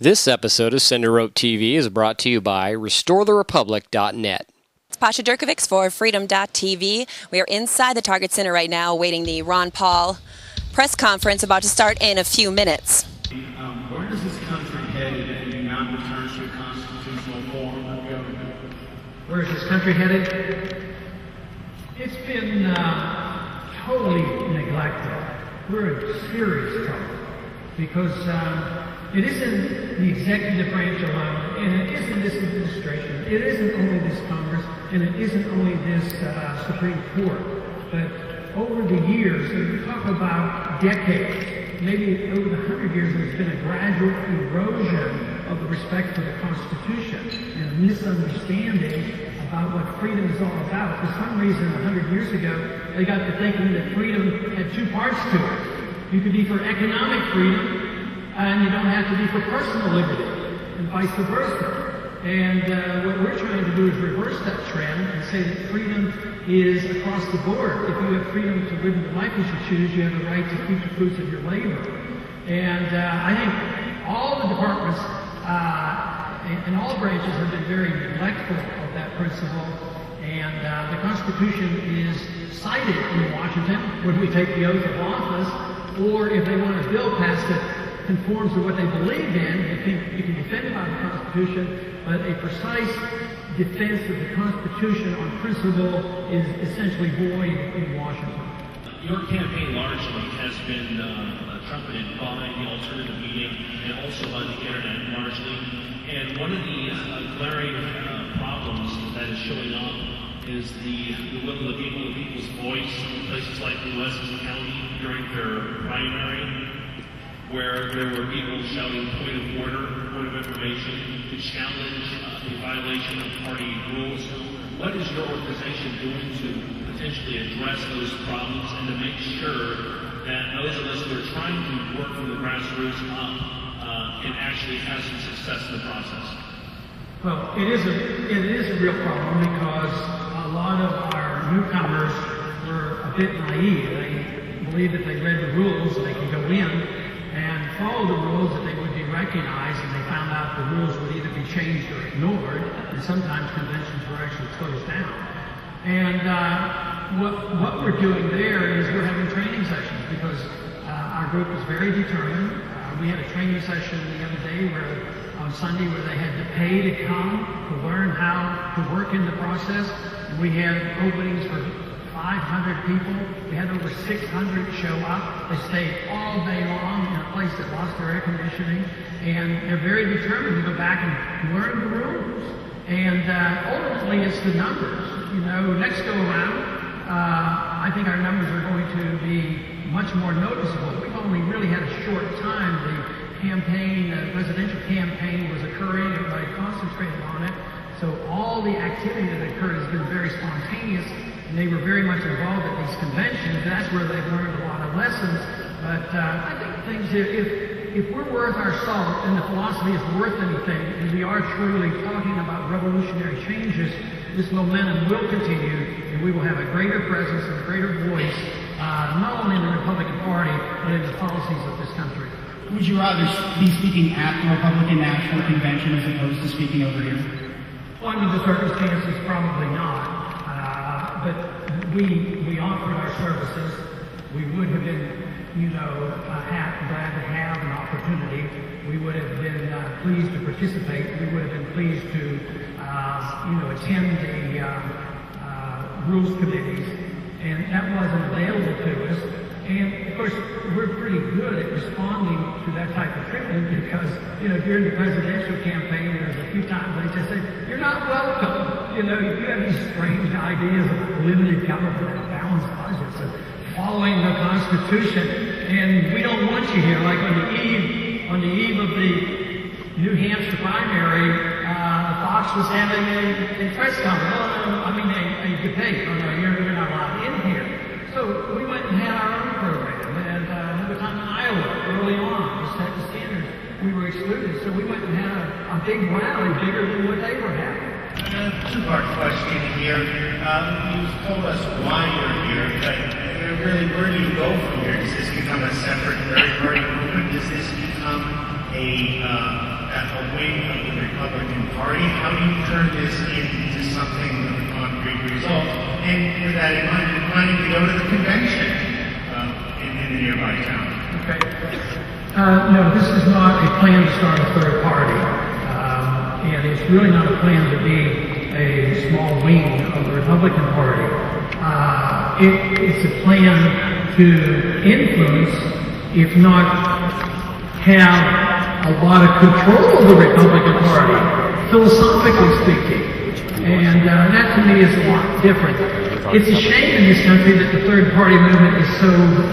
This episode of Sender Wrote TV is brought to you by RestoreTheRepublic.net. It's Pasha Durkovics for Freedom.tv. We are inside the Target Center right now awaiting the Ron Paul press conference about to start in a few minutes. Where does this country headed if you not return to a constitutional form of government? Where is this country headed? It's been totally neglected. We're in serious trouble because it isn't the executive branch alone, and it isn't this administration, it isn't only this Congress, and it isn't only this Supreme Court, but over the years, and we talk about decades, maybe over the 100 years, there's been a gradual erosion of the respect for the Constitution and a misunderstanding about what freedom is all about. For some reason, 100 years ago, they got to thinking that freedom had two parts to it. You could be for economic freedom, and you don't have to be for personal liberty, and vice versa. And what we're trying to do is reverse that trend and say that freedom is across the board. If you have freedom to live the life you should choose, you have the right to eat the fruits of your labor. And I think all the departments and all branches have been very neglectful of that principle. And the Constitution is cited in Washington when we take the oath of office, or if they want a bill passed that conforms to what they believe in, you can defend about the Constitution, but a precise defense of the Constitution on principle is essentially void in Washington. Your campaign largely has been trumpeted by the alternative media and also by the internet largely. And one of the glaring problems that is showing up is the will of the people's voice in places like Wessex County during their primary, where there were people shouting point of order, point of information, to challenge the violation of party rules. What is your organization doing to potentially address those problems and to make sure that those of us who are trying to work from the grassroots up can actually have some success in the process? Well, it is a real problem because a lot of our newcomers were a bit naive. They believed that they read the rules and they could go in and follow the rules, that they would be recognized, and they found out the rules would either be changed or ignored, and sometimes conventions were actually closed down. And what we're doing there is we're having training sessions because our group is very determined. We had a training session the other day on Sunday where they had to pay to come to learn how to work in the process. And we had openings for 500 people. We had over 600 show up. They stayed all day long in a place that lost their air conditioning. And they're very determined to go back and learn the rules. And ultimately, it's the numbers. You know, next go around, I think our numbers are going to be much more noticeable. We've only really had a short time. The campaign, the presidential campaign was occurring. Everybody concentrated on it. So all the activity that occurred has been very spontaneous. And they were very much involved at these conventions. That's where they've learned a lot of lessons. But I think things, if we're worth our salt and the philosophy is worth anything, and we are truly talking about revolutionary changes, this momentum will continue, and we will have a greater presence and a greater voice, not only in the Republican Party, but in the policies of this country. Would you rather be speaking at the Republican National Convention as opposed to speaking over here? Well, under the circumstances, probably not. But we offered our services. We would have been, glad to have an opportunity. We would have been pleased to participate. We would have been pleased to, attend the rules committees, and that wasn't available to us. And of course, we're pretty good at responding to that type of treatment because, during the presidential campaign, there was a few times they just said, "You're not welcome." You have these strange ideas of limited government and balanced budgets and following the Constitution, and we don't want you here. Like on the eve of the New Hampshire primary, Fox was having a press conference. A debate. Oh, no, you're not allowed in here. So we went and had our own program, and another time in Iowa, early on, to set the standards, we were excluded. So we went and had a big rally, bigger than what they were having. Two-part question here. You've told us why you're here, but really, where do you go from here? Does this become a separate third-party movement? Does this become a a wing of the Republican Party. How do you turn this into something with a concrete result? And with that in mind, you're planning to go to the convention in the nearby town. Okay. No, this is not a plan to start a third party. And it's really not a plan to be a small wing of the Republican Party. It's a plan to influence, if not have a lot of control of the Republican Party, philosophically speaking. And that to me is a lot different. It's a shame in this country that the third party movement is so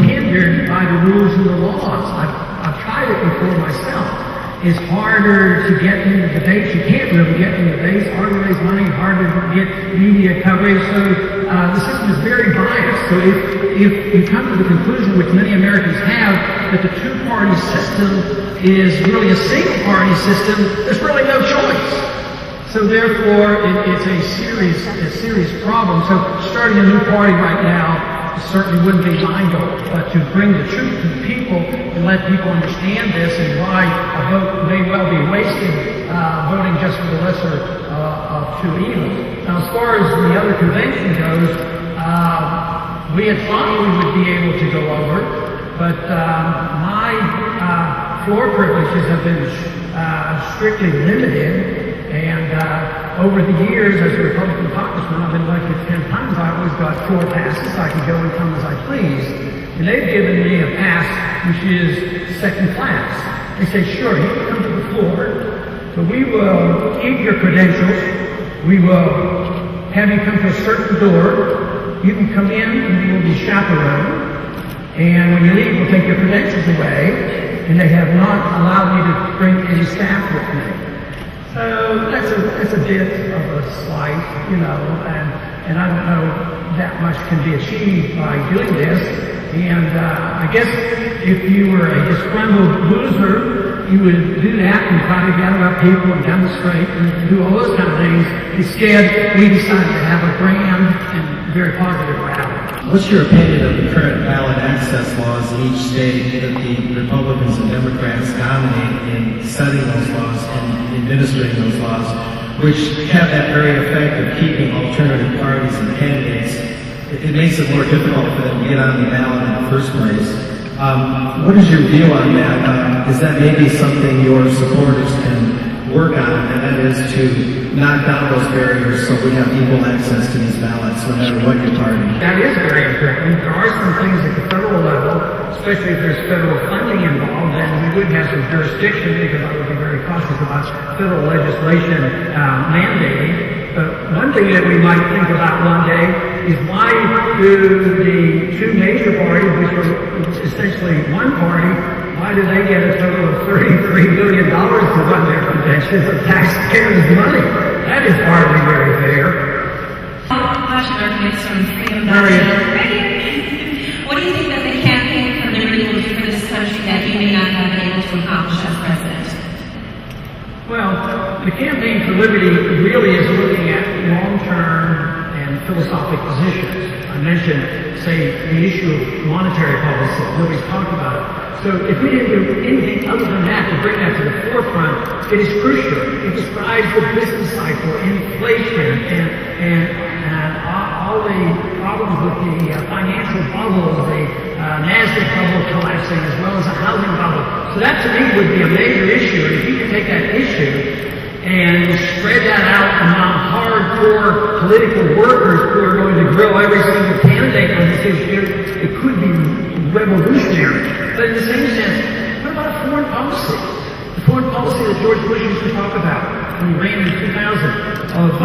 hindered by the rules and the laws. I've tried it before myself. It's harder to get into debates. You can't really get into debates. Harder to raise money, harder to get media coverage. So the system is very biased. So if you come to the conclusion, which many Americans have, that the two-party system is really a single-party system, there's really no choice. So therefore, it's a serious problem. So starting a new party right now certainly wouldn't be my goal, but to bring the truth to the people and let people understand this and why a vote may well be wasted voting just for the lesser of two evils. Now, as far as the other convention goes, we had thought we would be able to go over, but my floor privileges have been strictly limited. And over the years, as a Republican congressman, I've been elected 10 times. I always got 4 passes. I can go and come as I please. And they've given me a pass which is second class. They say, sure, you can come to the floor, but we will keep your credentials. We will have you come to a certain door. You can come in and you will be chaperoned. And when you leave, we'll take your credentials away. And they have not allowed me to bring any staff with me. So that's a bit of a slight, and I don't know that much can be achieved by doing this. And I guess if you were a disgruntled loser, you would do that and try to gather up people and demonstrate and do all those kind of things. Instead, we decided to have a grand and very positive rally. What's your opinion of the current ballot access laws in each state that the Republicans and Democrats dominate in setting those laws and administering those laws, which have that very effect of keeping alternative parties and candidates? It makes it more difficult for them to get on the ballot in the first place. What is your view on that? Is that maybe something your supporters can work on, and that is to knock down those barriers so we have equal access to these ballots no matter what your party? That is very important. There are some things at the federal level, especially if there's federal funding involved, then we would have some jurisdiction because I would be very cautious about federal legislation mandating. But one thing that we might think about one day is why do the two major parties, which are essentially one party, why do they get a total of $33 billion to run their conventions of taxpayers' money? That is hardly very fair. What do you think that the campaign for liberty will do for this country that you may not have been able to accomplish as president? Well, the Campaign for Liberty really is looking at long-term and philosophic positions. I mentioned, say, the issue of monetary policy. Nobody's talked about it. So if we didn't do anything other than that to bring that to the forefront, it is crucial. It describes the business cycle, inflation, and all the problems with the financial bubble, the NASDAQ bubble collapsing, as well as a housing bubble. So that to me would be a major issue. And if you could take that issue and spread that out among hardcore political workers who are going to grill every single candidate on this issue, it could be revolutionary. But in the same sense, what about foreign policy? The foreign policy that George Bush used to talk about when he ran in 2000 of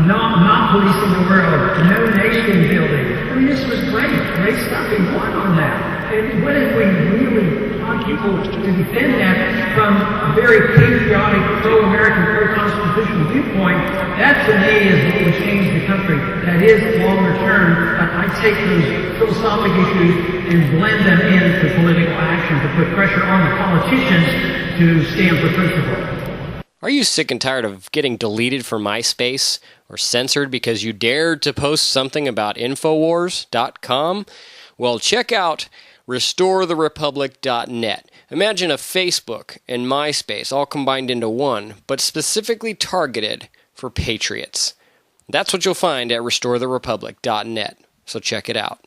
not policing the world, no nation building. I mean, this was great stuff. He won on that. And what if we really want people to defend that from a very patriotic, pro-American, pro-constitutional viewpoint? That to me is what would change the country. That is longer term. I take those philosophic issues and blend them into political action to put pressure on the politicians to stand for principle. Are you sick and tired of getting deleted from MySpace or censored because you dared to post something about Infowars.com? Well, check out restoretherepublic.net. Imagine a Facebook and MySpace all combined into one, but specifically targeted for patriots. That's what you'll find at restoretherepublic.net, so check it out.